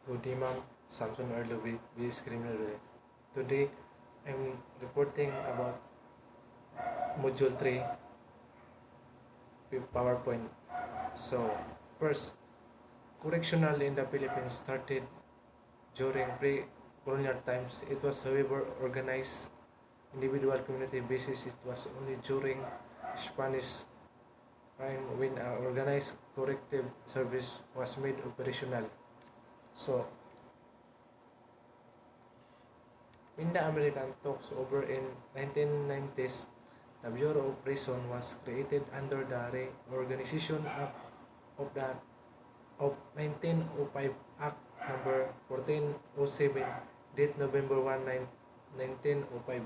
Good evening, Samson Arlovi, BS Criminal. Today, I'm reporting about Module 3 PowerPoint. So, first, correctional in the Philippines started during pre-colonial times. It was, however, organized individual community basis. It was only during Spanish time when an organized corrective service was made operational. So, when the American talks over in 1990s, the Bureau of Prison was created under the Reorganization Act of the of 1905 Act number 1407, date November 1, 1905.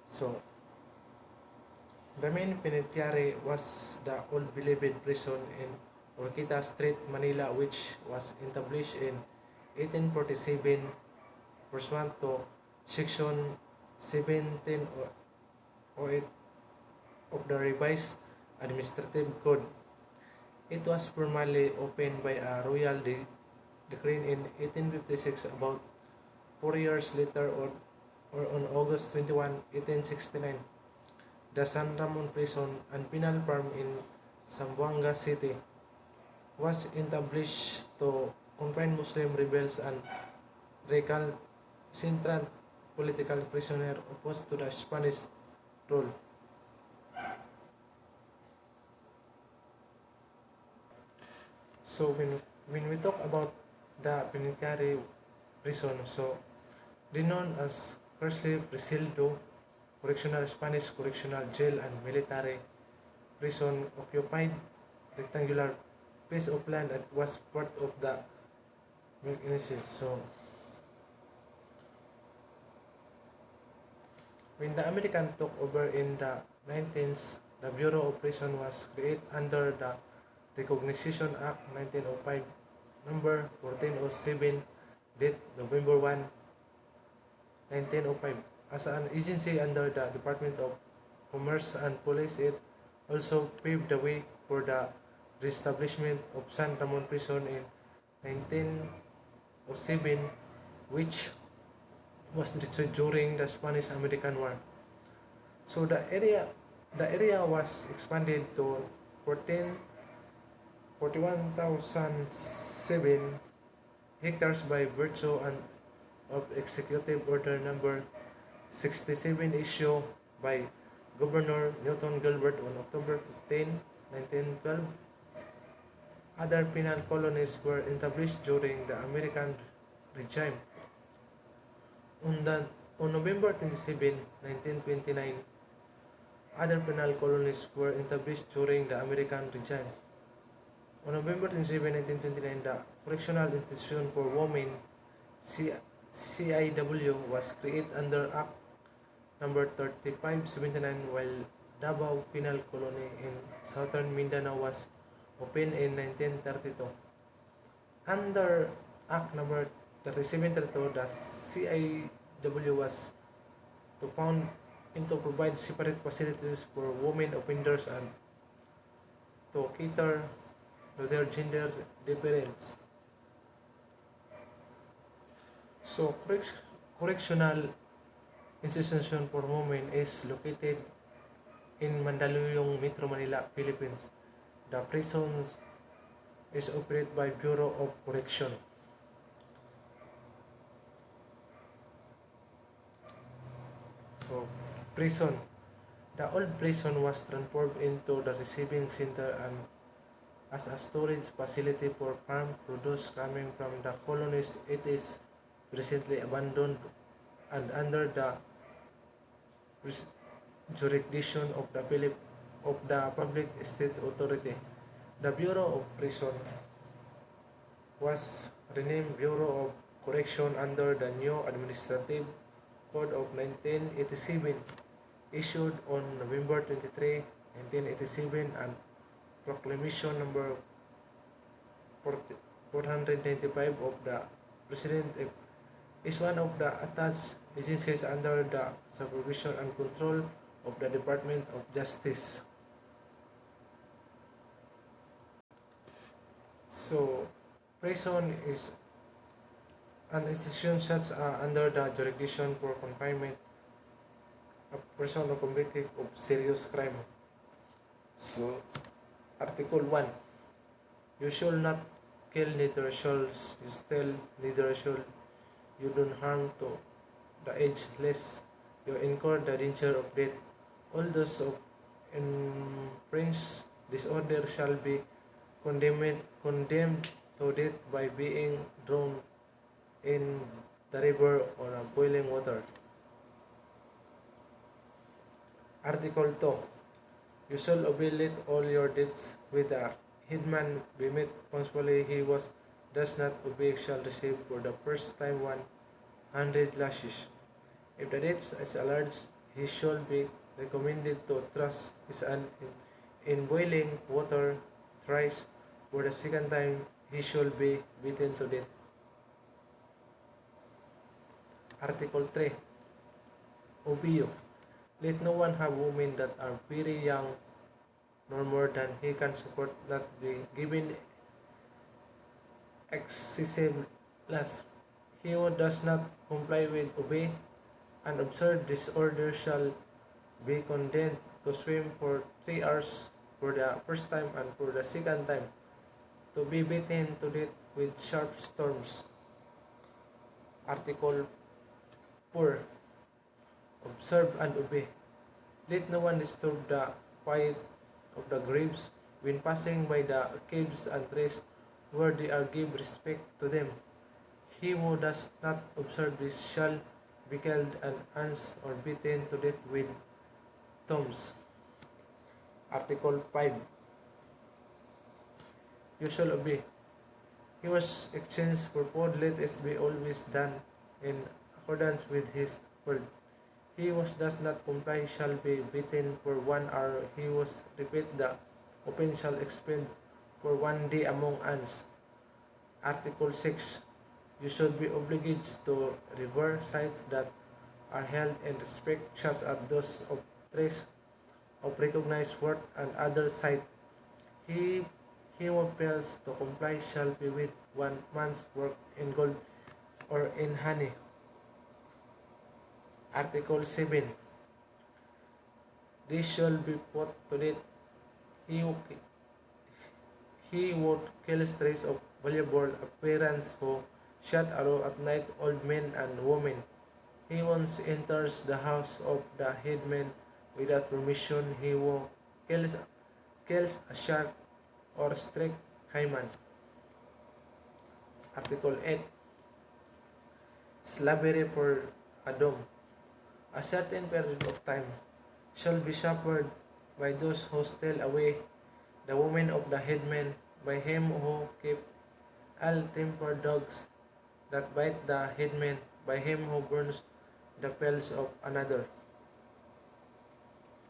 So, the main penitentiary was the old beloved prison in Orquita Street, Manila, which was established in 1847 pursuant to Section 1708 of the Revised Administrative Code. It was formally opened by a royal decree in 1856. About 4 years later, or on August 21, 1869, the San Ramon Prison and Penal Farm in Zamboanga City was established to confine Muslim rebels and recalcitrant political prisoners opposed to the Spanish rule. So when we talk about the penitentiary prison, so renowned as firstly Presidio, correctional Spanish correctional jail and military prison, occupied rectangular piece of land that was part of the Magnesis. So when the American took over in the 19th, the Bureau of Prison was created under the Recognition Act 1905, number 1407, date November 1, 1905. As an agency under the Department of Commerce and Police, it also paved the way for the reestablishment of San Ramon Prison in 1907, which was destroyed during the Spanish-American War. So the area was expanded to 14 41,007 hectares by virtue of Executive Order number 67 issued by Governor Newton Gilbert on October 15, 1912. Other penal colonies were established during the American regime. On, the, on November 27, 1929, other penal colonies were established during the American regime. On November 27, 1929, the Correctional Institution for Women, CIW, was created under Act number 3579, while Davao Penal Colony in southern Mindanao was opened in 1932. Under Act number 3732, the CIW was to found and to provide separate facilities for women offenders and to cater to their gender difference. So, correctional institution for women is located in Mandaluyong, Metro Manila, Philippines. The prison is operated by Bureau of Correction. So, prison. The old prison was transformed into the receiving center and as a storage facility for farm produce coming from the colonies. It is recently abandoned and under the jurisdiction of the Public State Authority. The Bureau of Prison was renamed Bureau of Correction under the new Administrative Code of 1987, issued on November 23, 1987, and Proclamation number 495 of the President is one of the attached agencies under the supervision and control of the Department of Justice. So, prison is An institution such under the jurisdiction for confinement a person or convicted of serious crime. So, Article 1. You shall not kill, neither shall you steal, neither shall you do harm to the aged, lest you incur the danger of death. All those of infringe this order shall be condemned to death by being drowned in the river or boiling water. Article 2. You shall obey all your deeds with a headman be met punctually. He was does not obey shall receive for the first time 100 lashes. If the debt is large, he shall be recommended to thrust his hand in boiling water thrice. For the second time, he shall be beaten to death. Article 3. Obio. Let no one have women that are very young, nor more than he can support, not be given excessive lust. He who does not comply with obey and observe this order shall be condemned to swim for 3 hours for the first time, and for the second time to be beaten to death with sharp storms. Article 4. Observe and obey. Let no one disturb the quiet of the graves when passing by the caves and trees where they are give respect to them. He who does not observe this shall be killed and hands or beaten to death with stones. Article 5. You shall obey. He was exchanged for food, let it be always done in accordance with his word. He who does not comply shall be beaten for 1 hour. He who repeat the offense shall expend for 1 day among ants. Article 6. You should be obliged to revere sites that are held in respect, such as those of trees of recognized worth and other sites. He who fails to comply shall be with 1 month's work in gold or in honey. Article 7. This shall be put to death. He who, he who kills trace of valuable appearance, who shot arrow at night, old men and women. He once enters the house of the headman without permission. He who kills a shark or stray cayman. Article 8. Slavery for Adom. A certain period of time shall be suffered by those who steal away the women of the headman, by him who keep ill-tempered dogs that bite the headman, by him who burns the pelts of another.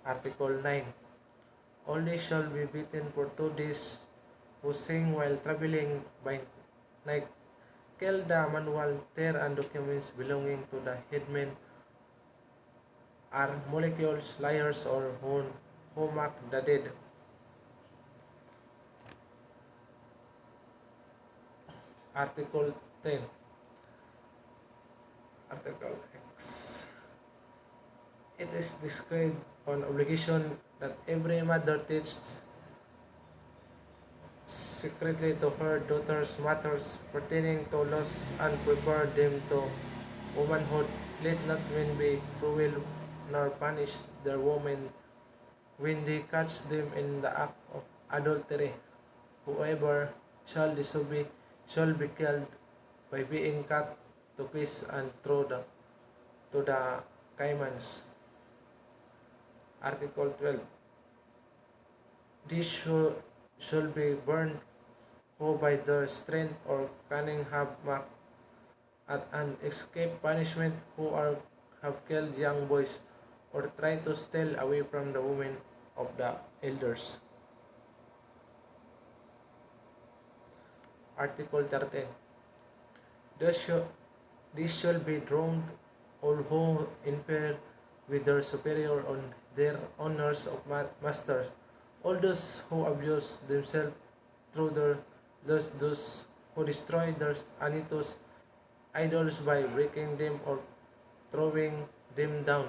Article 9. Only shall be beaten for 2 days who sing while traveling by night, kill the manual, tear and documents belonging to the headman, are molecules, liars, or who mock the dead. Article 10. Article X. It is described on obligation that every mother teaches secretly to her daughters matters pertaining to laws and prepare them to womanhood. Let not men be cruel nor punish their women when they catch them in the act of adultery. Whoever shall disobey shall be killed by being cut to pieces and thrown to the caimans. Article 12. These shall be burned who by their strength or cunning have mocked at an escape punishment, who have killed young boys or try to steal away from the women of the elders. Article 13. This shall be drowned all who interfere with their superior on their honors of masters, all those who abuse themselves through their lust, those who destroy their anitos idols by breaking them or throwing them down.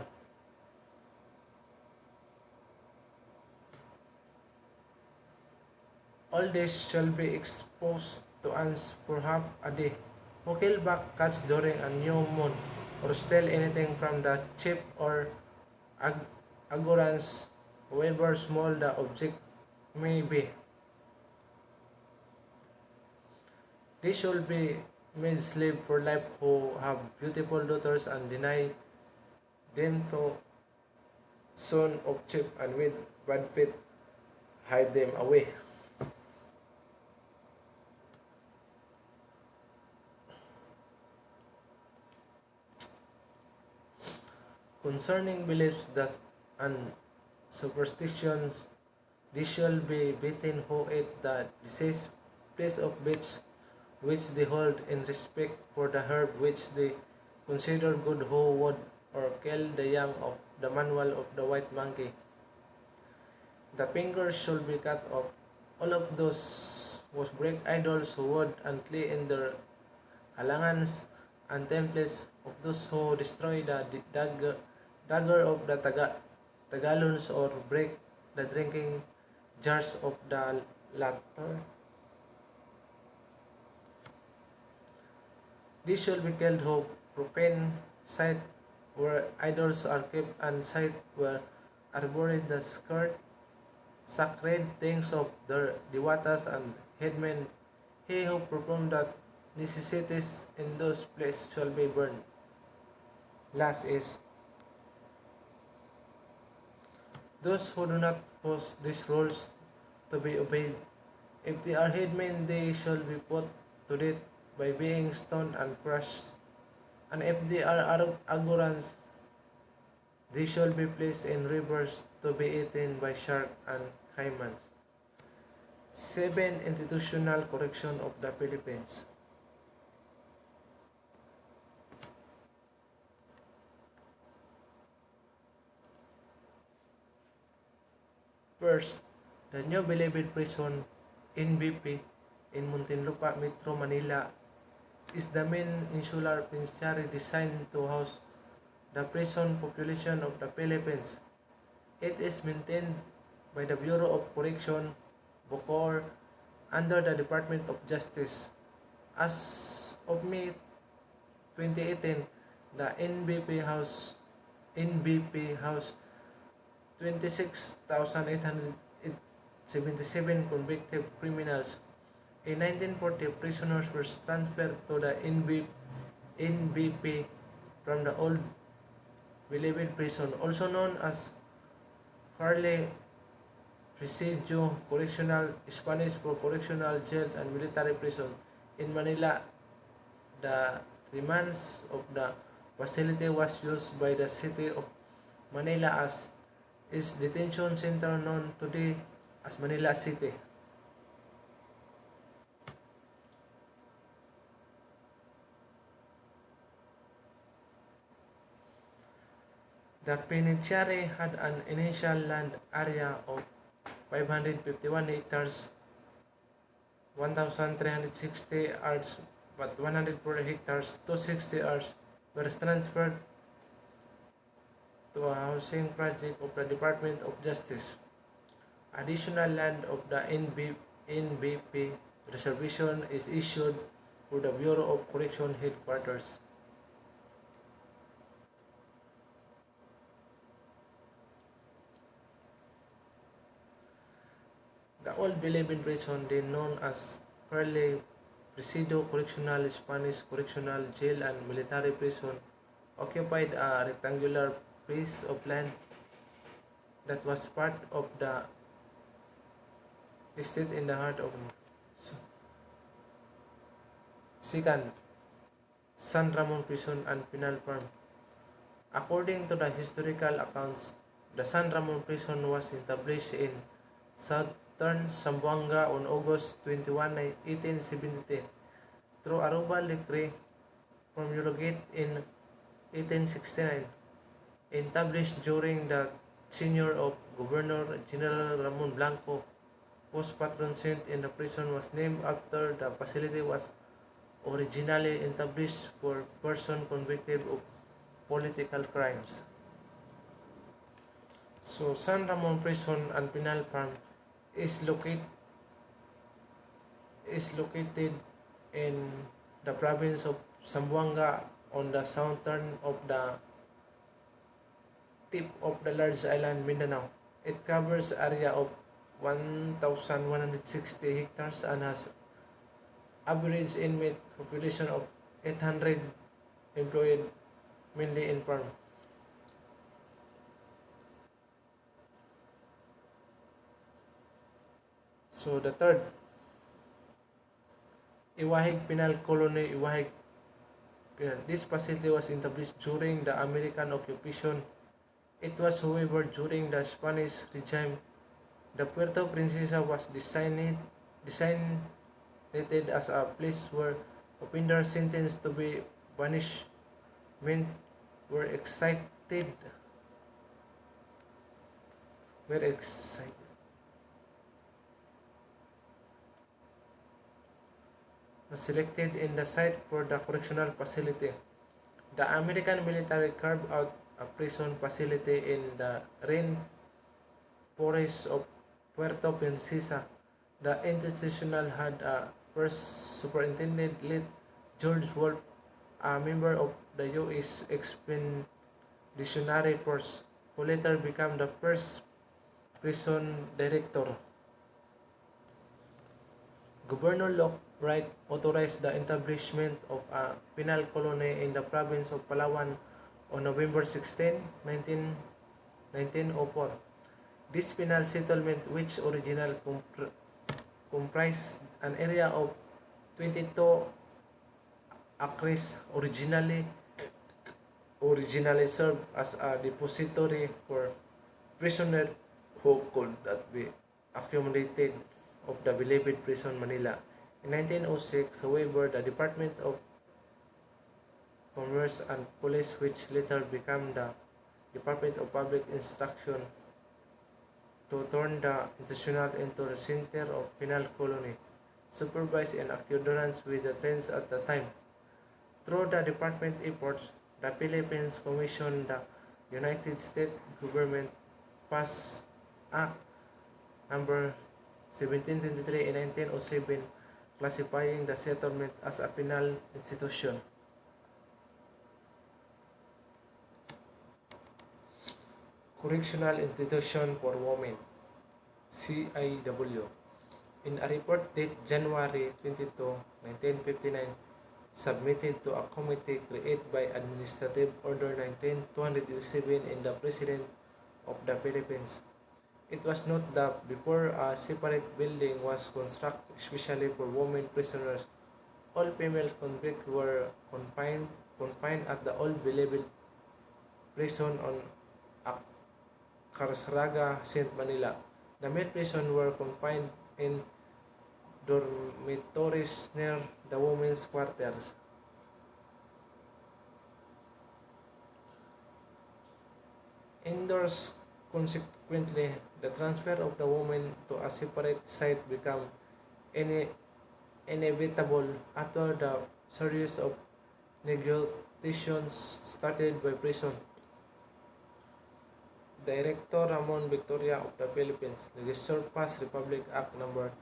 All this shall be exposed to ants for half a day. Who kill back cats during a new moon, or steal anything from the chip or ag- agorans, however small the object may be. They should be made slave for life who have beautiful daughters and deny them to son of chip and with bad feet hide them away. Concerning beliefs that and superstitions, they shall be beaten who ate the deceased piece of which they hold in respect for the herb which they consider good who would or kill the young of the manual of the white monkey. The fingers should be cut off. All of those who break idols who would and clay in their halangans and temples of those who destroy the dagger of the Tagalons or break the drinking jars of the latter. These shall be killed who profane site where idols are kept and site where are buried the sacred things of their dewatas and headmen. He who performed the necessities in those places shall be burned. Last is those who do not cause these rules to be obeyed. If they are headmen, they shall be put to death by being stoned and crushed. And if they are agorans, they shall be placed in rivers to be eaten by shark and caimans. 7. Institutional correction of the Philippines. First, the new Bilibid Prison NBP in Muntinlupa, Metro Manila is the main insular penitentiary designed to house the prison population of the Philippines. It is maintained by the Bureau of Correction, BOCOR, under the Department of Justice. As of May 2018, the NBP House 26,877 convicted criminals. In 1940, prisoners were transferred to the NBP from the old Bilibid prison, also known as Carle Presidio Correctional, Spanish for Correctional Jails and Military Prison. In Manila, the remains of the facility was used by the city of Manila as its detention center known today as Manila City. The penitentiary had an initial land area of 551 hectares, 1,360 acres, but 104 hectares, 260 acres were transferred to a housing project of the Department of Justice. Additional land of the NBP reservation is issued for the Bureau of Correction headquarters. The old Bilibid prison, then known as Carle Presidio Correctional, Spanish Correctional Jail and Military Prison, occupied a rectangular piece of land that was part of the estate in the heart of Second, San Ramon Prison and Penal Farm. According to the historical accounts, the San Ramon Prison was established in southern Zamboanga on August 21, 1870 through Aruba decree promulgated in 1869, established during the tenure of Governor General Ramon Blanco, whose patron saint in the prison was named after the facility was originally established for person convicted of political crimes. So San Ramon Prison and Penal Farm is located in the province of Zamboanga on the southern of the tip of the large island Mindanao. It covers area of 1,160 hectares and has average inmate population of 800 employed mainly in farm. So the third, Iwahig Penal Colony, Iwahig Penal. This facility was established during the American occupation. It was, however, during the Spanish regime. The Puerto Princesa was designated as a place where offenders sentenced to be banishment were excited were excited selected in the site for the correctional facility. The American military carved out a prison facility in the rain forests of Puerto Princesa. The institution had a first superintendent, late George Wolf, a member of the U.S. Expeditionary Force, who later became the first prison director. Governor Locke Wright authorized the establishment of a penal colony in the province of Palawan on November 16, 1904. This penal settlement, which originally comprised an area of 22 acres, originally served as a depository for prisoners who could not be accommodated of the beloved prison Manila. In 1906, however, the Department of Commerce and Police, which later became the Department of Public Instruction, to turn the institution into a center of penal colony, supervised in accordance with the trends at the time. Through the department efforts, the Philippines commissioned the United States government passed Act number 1723 in 1907, classifying the settlement as a penal institution. Correctional Institution for Women, CIW. In a report dated January 22, 1959, submitted to a committee created by Administrative Order 19287 in the President of the Philippines, it was noted that before a separate building was constructed especially for women prisoners, all female convicts were confined at the old Bilibid prison on Carsaraga, St. Manila. The male prisoners were confined in dormitories near the women's quarters. Indoors, consequently, the transfer of the women to a separate site became inevitable after the series of negotiations started by prison Director Ramon Victoria of the Philippines. Legislature passed Republic Act number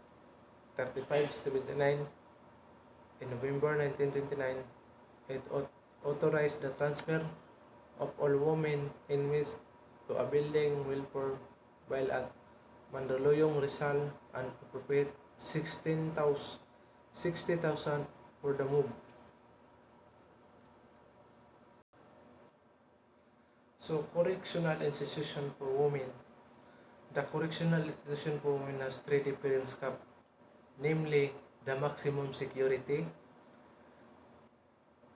3579 in November 1929. It authorized the transfer of all women inmates to a building welfare while at Mandaluyong, Rizal, and appropriate 60,000 for the move. So, correctional institution for women. The correctional institution for women has three different camps, namely the maximum security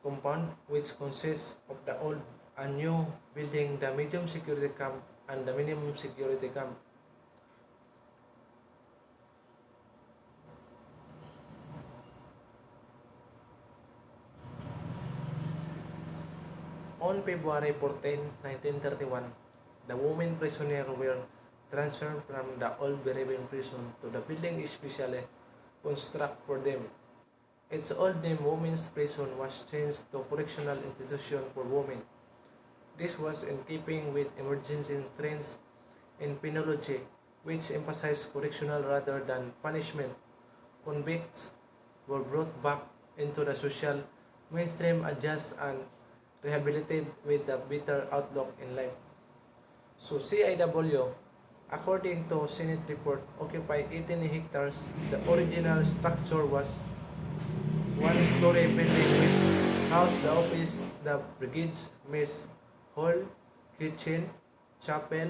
compound, which consists of the old and new building, the medium security camp, and the minimum security camp. On February 14, 1931, the women prisoners were transferred from the old Bereben prison to the building especially constructed for them. Its old name, Women's Prison, was changed to Correctional Institution for Women. This was in keeping with emerging trends in penology, which emphasized correctional rather than punishment. Convicts were brought back into the social mainstream, adjusted and rehabilitated with a better outlook in life. So CIW, according to Senate report, occupied 18 hectares. The original structure was one-story building which housed the office, the brigade's mess hall, kitchen, chapel,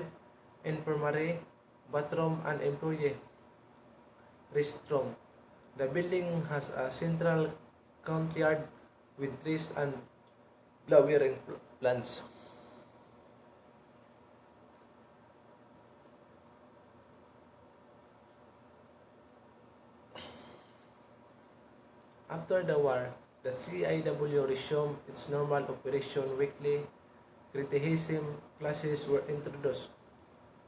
infirmary, bathroom, and employee restroom. The building has a central courtyard with trees and flowering plants. After the war, the CIW resumed its normal operation weekly. Criticism classes were introduced.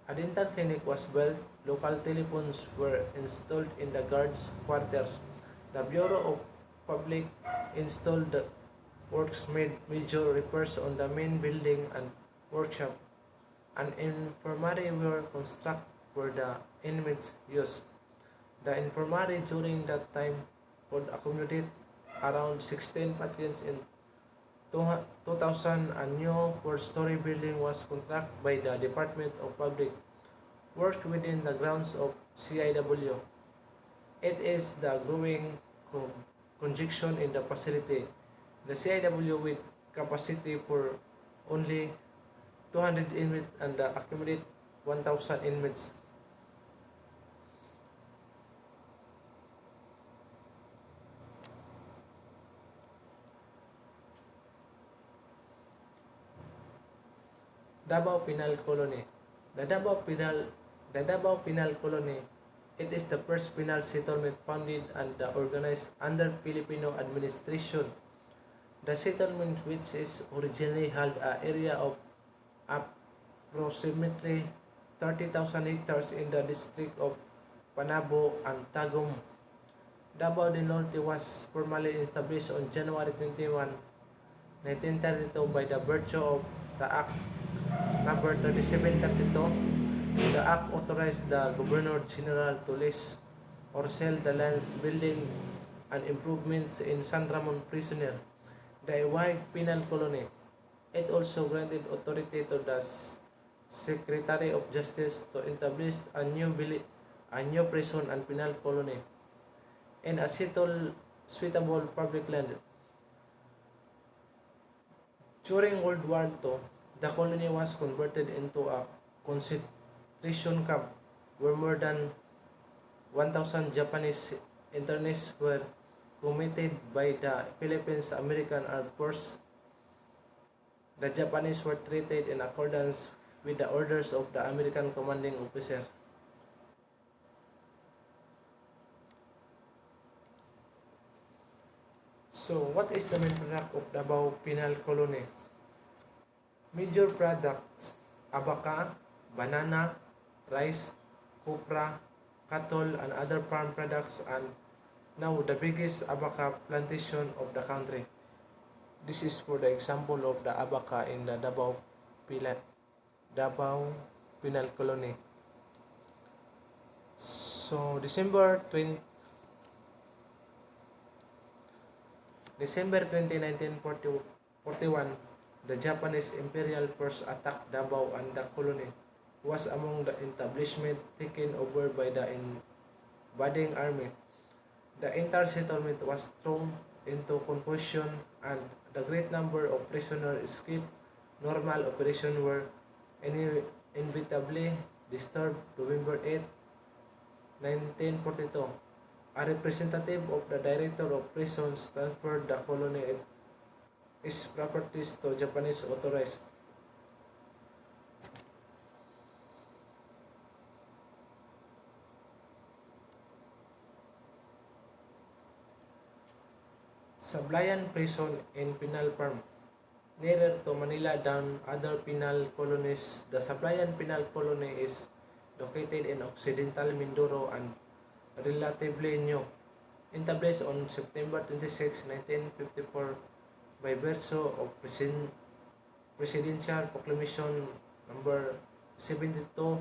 A dental clinic was built. Local telephones were installed in the guards' quarters. The Bureau of Public installed the works made major repairs on the main building and workshop. An infirmary were constructed for the inmates' use. The infirmary during that time could accommodate around 16 patients in 2000. A new four-story building was constructed by the Department of Public Works within the grounds of CIW. It is the growing congestion in the facility. The CIW with capacity for only 200 inmates and accommodate 1,000 inmates. Davao Penal Colony. The Davao Penal the Davao Penal Colony, it is the first penal settlement founded and organized under Filipino administration. The settlement, which is originally held an area of approximately 30,000 hectares in the district of Panabo and Tagum. Davao del Norte was formally established on January 21, 1932 by the virtue of the Act number 3732. The Act authorized the Governor General to lease or sell the lands, building, and improvements in San Ramon Prisoner, the wide penal colony. It also granted authority to the Secretary of Justice to establish a new prison and penal colony in a suitable public land. During World War II, the colony was converted into a concentration camp where more than 1,000 Japanese internees were committed by the Philippines American Armed Force. The Japanese were treated in accordance with the orders of the American commanding officer. So, what is the main product of Davao Penal Colony? Major products: abaca, banana, rice, copra, cattle, and other farm products, and now the biggest abaca plantation of the country. This is for the example of the abaca in the Davao Penal Colony. So December 20, 1941, the Japanese Imperial Force attacked Davao and the colony was among the establishment taken over by the invading army. The entire settlement was thrown into confusion and the great number of prisoners escaped. Normal operations were inevitably disturbed. November 8, 1942, a representative of the Director of Prisons transferred the colony and its properties to Japanese authorities. Sablayan Prison in Penal Farm. Nearer to Manila than other penal colonies, the Sablayan Penal Colony is located in Occidental Mindoro and relatively new. established on September 26, 1954 by virtue of Presidential Proclamation number 72.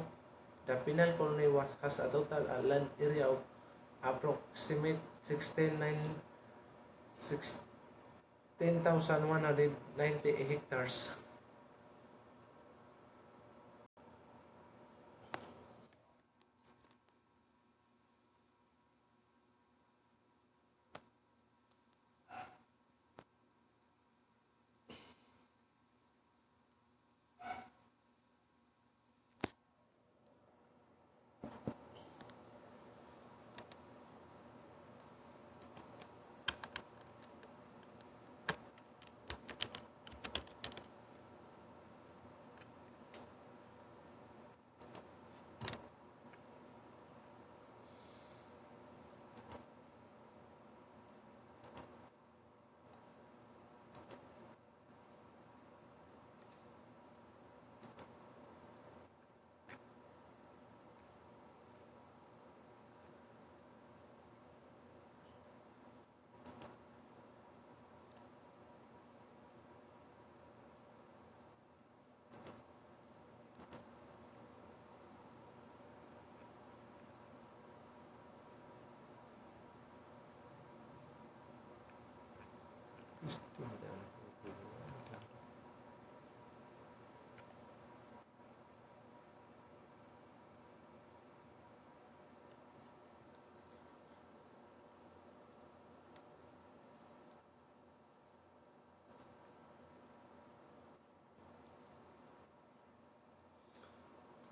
The penal colony has a total land area of approximate 16,190 hectares.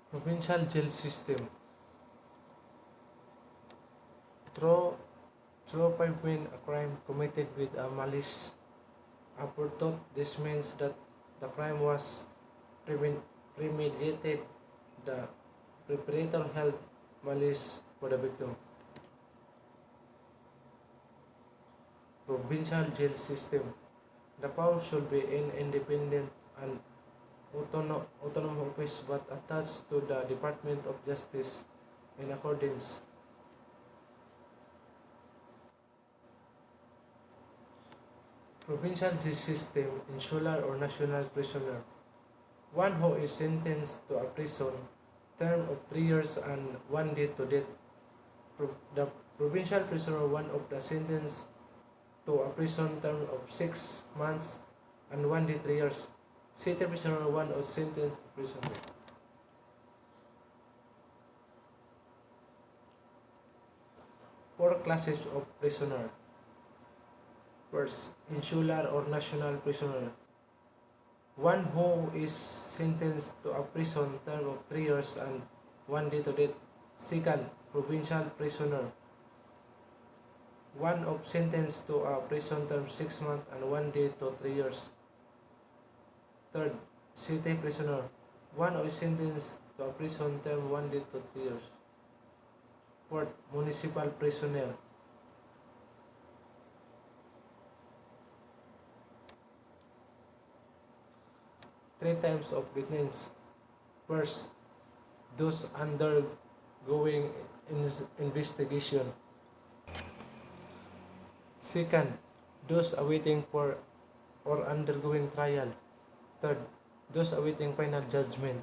Provincial jail system. Through when a crime committed with a malice aforethought, this means that the crime was premeditated. The perpetrator held malice for the victim. Provincial jail system. The power should be an independent and autonomous office but attached to the Department of Justice in accordance. Provincial jail system, insular or national prisoner. One who is sentenced to a prison term of 3 years and 1 day to death. The provincial prisoner one of the sentence to a prison term of 6 months and 1 day 3 years. City prisoner one of sentence prison. Four classes of prisoner. First, insular or national prisoner. One who is sentenced to a prison term of 3 years and 1 day to death. Second, provincial prisoner. One of sentenced to a prison term 6 months and 1 day to 3 years. Third, city prisoner. One who is sentenced to a prison term 1 day to 3 years. Fourth, municipal prisoner. Three types of detainees. First, those undergoing investigation. Second, those awaiting for or undergoing trial. Third, those awaiting final judgment.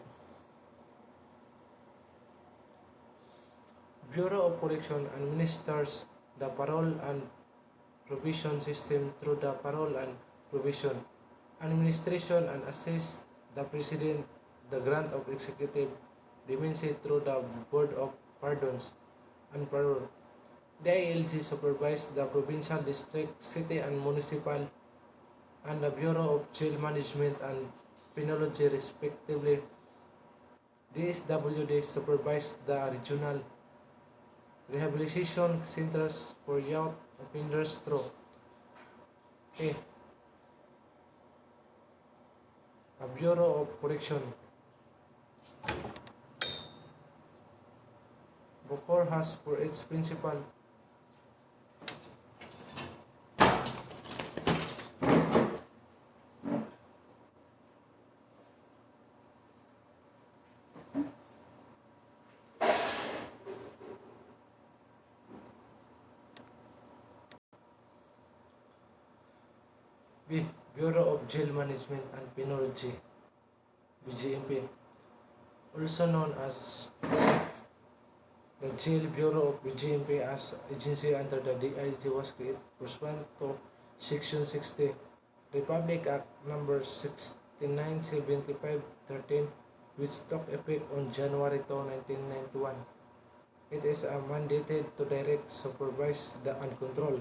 Bureau of Correction administers the parole and probation system through the Parole and Probation Administration and assists the President the grant of executive dementia through the Board of Pardons and Parole. The ILG supervises the provincial, district, city, and municipal and the Bureau of Jail Management and Penology respectively. DSWD supervises the regional rehabilitation centers for youth offenders through a Bureau of Correction. Bokor has for its principal B. Bureau of Jail Management and Penology, BJMP, also known as the Jail Bureau of BJMP as agency under the DIG was created pursuant to Section 60 Republic Act number 6975-13, which took effect on January 2, 1991. It is mandated to direct, supervise, and control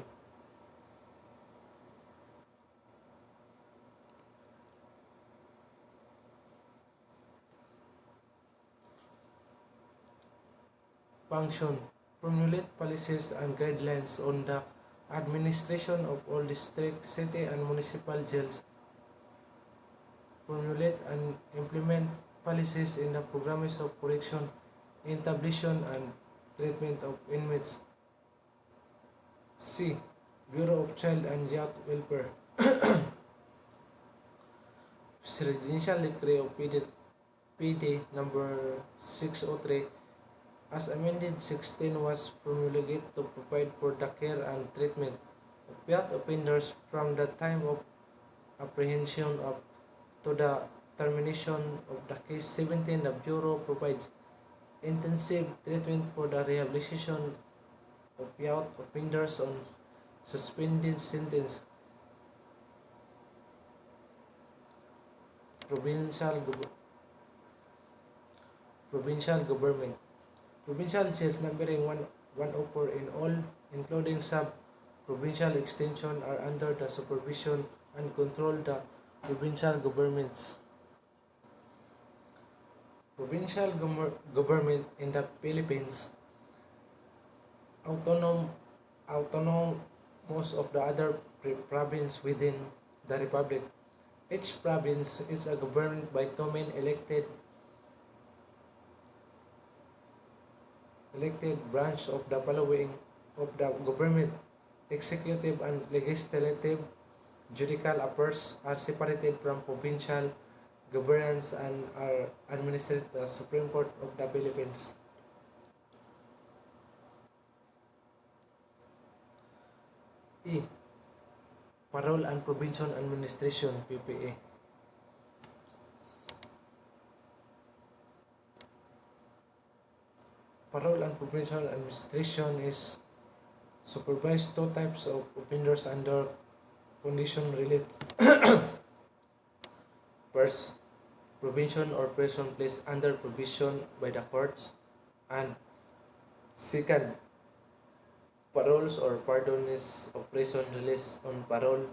function, formulate policies and guidelines on the administration of all district, city, and municipal jails, formulate and implement policies in the programs of correction, establishment, and treatment of inmates. C. Bureau of Child and Youth Welfare, Presidential Decree of PD number 603 as amended 16 was promulgated to provide for the care and treatment of youth offenders from the time of apprehension up to the termination of the case. 17. The Bureau provides intensive treatment for the rehabilitation of youth offenders on suspended sentence. Provincial government. Provincial jails numbering 104 in all, including sub-provincial extension, are under the supervision and control the provincial governments. Provincial government in the Philippines, autonomous of the other province within the republic. Each province is governed by two main elected branch of the following of the government: executive and legislative. Judicial affairs are separated from provincial governance and are administered by the Supreme Court of the Philippines. E. Parole and Probation Administration, PPA. Parole and Probation Administration is supervised two types of offenders under condition relief. First, probation or prison placed under provision by the courts, and second, paroles or pardon is of prison release on parole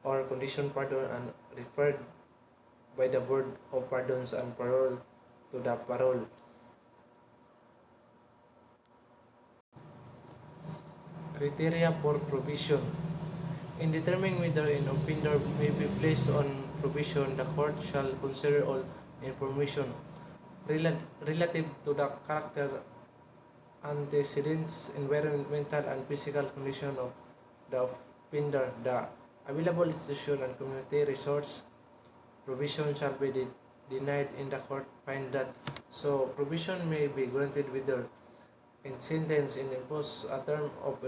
or condition pardon and referred by the Board of Pardons and Parole to the parole. Criteria for provision. In determining whether an offender may be placed on provision, the court shall consider all information relative to the character, antecedents, environmental and physical condition of the offender, the available institution and community resource. Provision shall be denied in the court find that so provision may be granted whether in sentence in impose a term of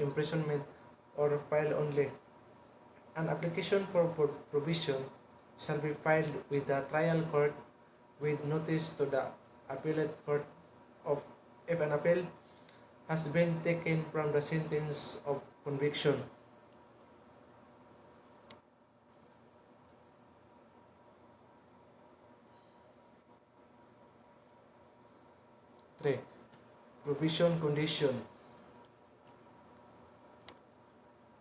imprisonment or file only. An application for provision shall be filed with the trial court with notice to the appellate court of if an appeal has been taken from the sentence of conviction. Three. Provision condition.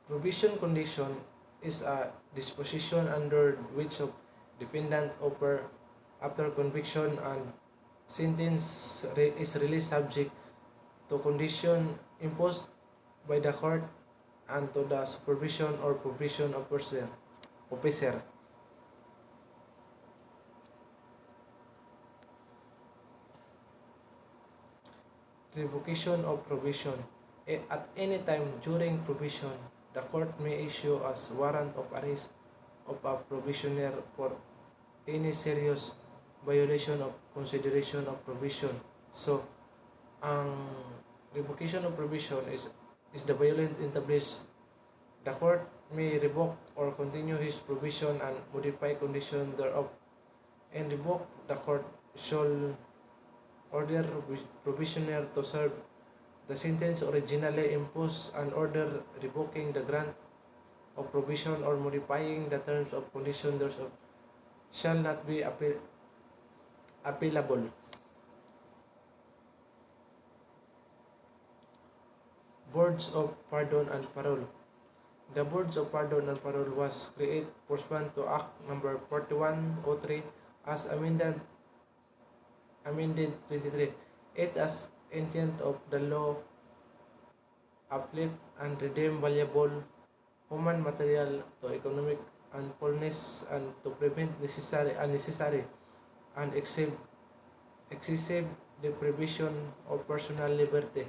Provision condition is a disposition under which a defendant after conviction and sentence is released subject to condition imposed by the court and to the supervision or provision officer. Revocation of provision. At any time during provision, the court may issue as warrant of arrest of a provisioner for any serious violation of consideration of provision. So, ang revocation of provision is the violent established the court may revoke or continue his provision and modify condition thereof, and revoke the court shall order provisioner to serve the sentence originally imposed, and order revoking the grant of provision or modifying the terms of condition thereof shall not be appealable. Boards of Pardon and Parole. The Boards of Pardon and Parole was created pursuant to Act Number 4103 as amended 23. It as intent of the law uplift and redeem valuable human material to economic unfulness and to prevent unnecessary and excessive deprivation of personal liberty.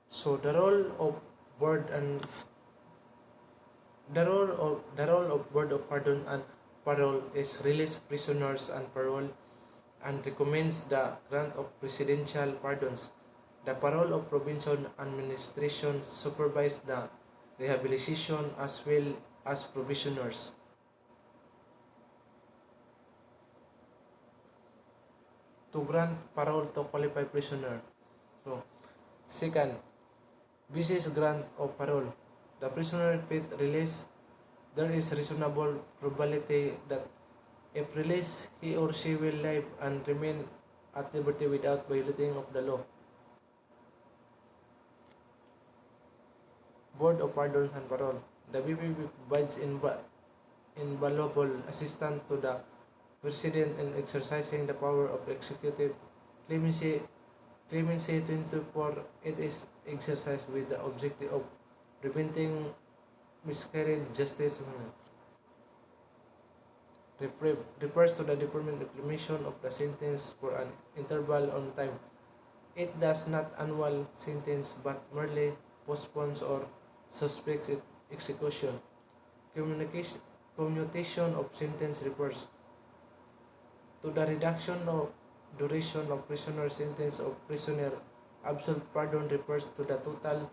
So board and the role of Board of Pardon and Parole is release prisoners and parole and recommends the grant of presidential pardons. The parole of provincial administration supervise the rehabilitation as well as provisioners. To grant parole to qualified prisoner. So, second, basis grant of parole. The prisoner fit release, there is reasonable probability that if released, he or she will live and remain at liberty without violating of the law. Board of Pardons and Parole. The BPP provides invaluable assistance to the President in exercising the power of executive clemency. Clemency 24, it is exercised with the objective of preventing miscarriage justice. Refers to the deferment implementation of the sentence for an interval on time. It does not annul sentence but merely postpones or suspects execution. Commutation of sentence refers to the reduction of duration of prisoner sentence of prisoner. Absolute pardon refers to the total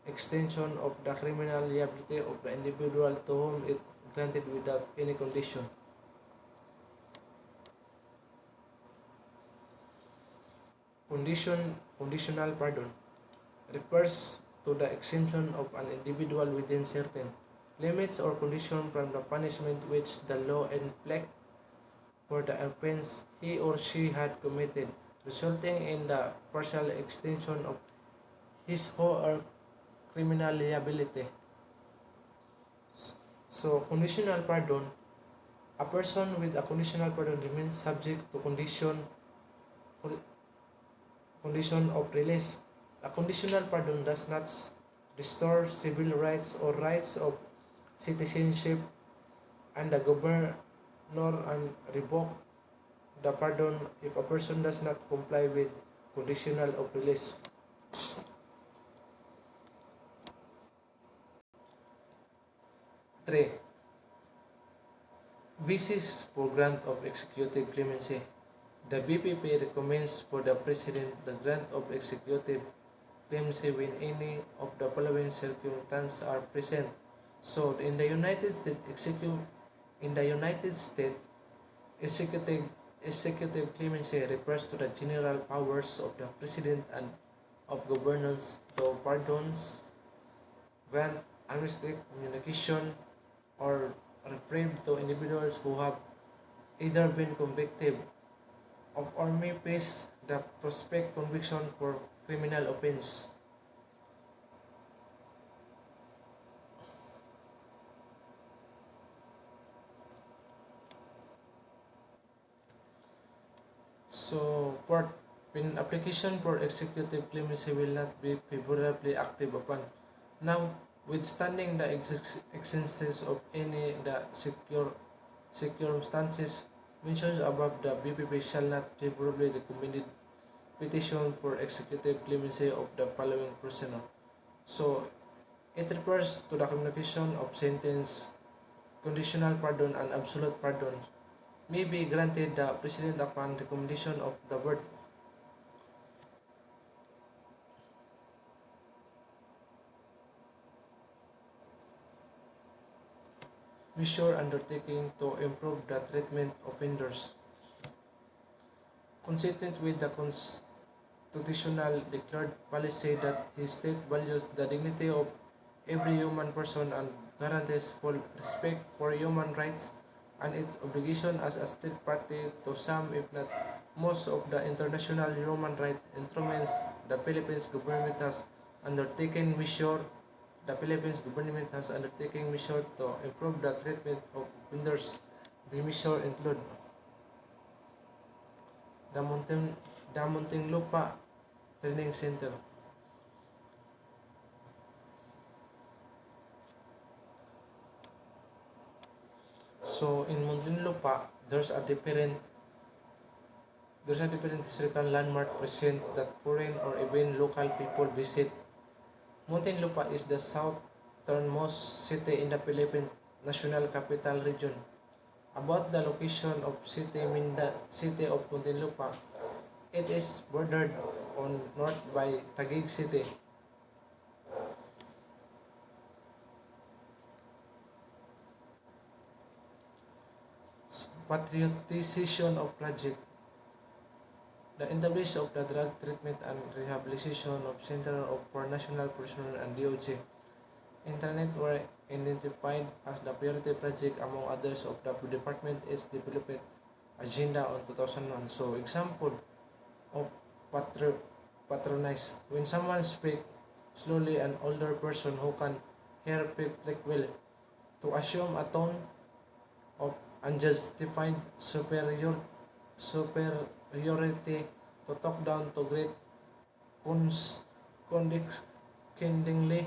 extension of the criminal liability of the individual to whom it granted without any condition. Conditional pardon refers to the exemption of an individual within certain limits or conditions from the punishment which the law inflicts for the offense he or she had committed, resulting in the partial extension of his or her criminal liability. So, conditional pardon. A person with a conditional pardon remains subject to condition of release. A conditional pardon does not restore civil rights or rights of citizenship, and the governor and revoke the pardon if a person does not comply with conditional of release. 3. Basis for grant of executive clemency. The BPP recommends for the President the grant of executive clemency when any of the following circumstances are present. So, in the United States, executive clemency refers to the general powers of the President and of governors to pardons, grant amnesty, communication, or reprieve to individuals who have either been convicted of or may face the prospect conviction for criminal offense. So, part when application for executive clemency will not be favorably active upon. Now, withstanding the existence of any the circumstances mentioned above, the BPP shall not favorably recommended petition for executive clemency of the following prisoner. So, it refers to the communication of sentence, conditional pardon, and absolute pardon may be granted the President upon recommendation of the board. measure undertaking to improve the treatment of offenders. Consistent with the constitutional declared policy that his state values the dignity of every human person and guarantees full respect for human rights and its obligation as a state party to some, if not most, of the international human rights instruments, the Philippines government has undertaken measure the Philippines government has undertaken measure to improve the treatment of offenders. The measure include the Muntinlupa Training Center. So in Muntinlupa, there's a different historical landmark present that foreign or even local people visit. Muntinlupa is the southernmost city in the Philippines National Capital Region. About the location of city of Muntinlupa, it is bordered on north by Taguig City. Patriotization of project. The establishment of the Drug Treatment and Rehabilitation of Center for National Personnel and DOJ Internet were identified as the priority project among others of the department its development agenda on 2001. So example of patronize. When someone speaks slowly, an older person who can hear perfectly well to assume a tone of unjustified superiority, to talk down, to greet condescendingly,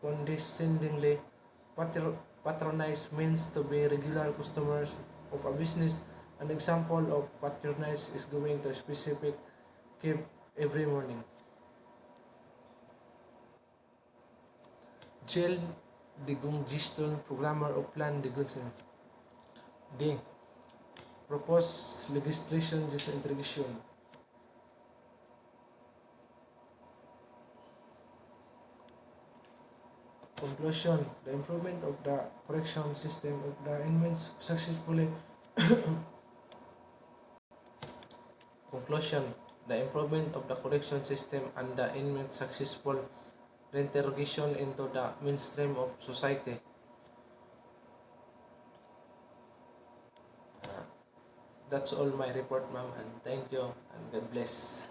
condescendingly. Patronize means to be regular customers of a business. An example of patronize is going to a specific cave every morning. Jail Digungiston Programmer of Plan Digunson. D. Proposed legislation disintegration. Conclusion. The improvement of the correction system of the inmates successfully Conclusion. The improvement of the correction system and the inmates successful reintegration into the mainstream of society. That's all my report, ma'am, and thank you and God bless.